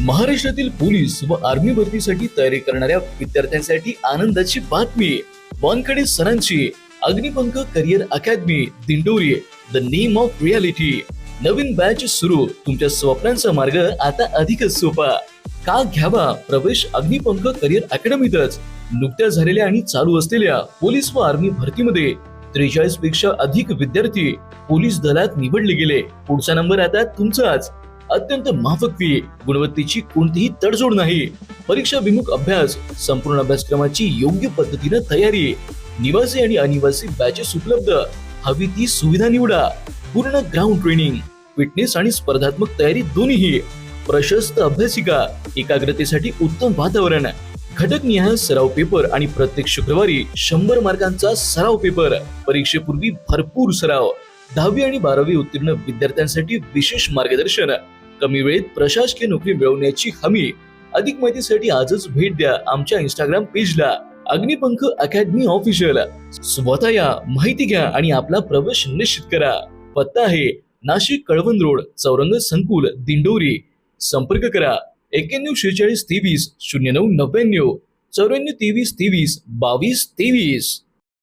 महाराष्ट्रातील पोलीस व आर्मी भरतीसाठी तयारी करणाऱ्या विद्यार्थ्यांसाठी आनंदाची बातमी. वानखेडे सरांची Agnipankh career academy Dindori, the name of reality. Naveen batch सुरू. तुमच्या स्वप्नांचा मार्ग आता अधिकच सोपा. का घ्यावा प्रवेश अग्निपंख करिअर अकॅडमीतच. नुकत्याच झालेल्या आणि चालू असलेल्या पोलीस व आर्मी भरतीमध्ये 43 पेक्षा अधिक विद्यार्थी पोलीस दलात निवडले गेले. पुढचा नंबर आता तुमचाच. अत्यंत माफक फी, गुणवत्तेची कोणतीही तडजोड नाही. परीक्षाभिमुख अभ्यास, संपूर्ण अभ्यासक्रमाची योग्य पद्धतीने तयारी, निवासी आणि अनिवासी बॅचेस उपलब्ध. हवी ती सुविधा निवडा. पूर्ण ग्राउंड ट्रेनिंग, फिटनेस आणि स्पर्धात्मक तयारी दोन्हीही. प्रशस्त अभ्यासिका, एकाग्रतेसाठी उत्तम वातावरण, घटकनिहाय सराव पेपर आणि प्रत्येक शुक्रवारी 100 मार्कांचा सराव पेपर. परीक्षेपूर्वी भरपूर सराव. 10वी आणि 12वी उत्तीर्ण विद्यार्थ्यांसाठी विशेष मार्गदर्शन. कमी वेळेत प्रशासकीय नोकरी मिळवण्याची हमी. अधिक माहितीसाठी आजच भेट द्या आमच्या इंस्टाग्राम पेजला अग्निपंख अकॅडमी ऑफिशियल. स्वतः या, माहिती घ्या आणि आपला प्रवेश निश्चित करा. पत्ता आहे नाशिक कळवण रोड, चौरंग संकुल, दिंडोरी. संपर्क करा 9146 23 0999 94 23 23 22 23.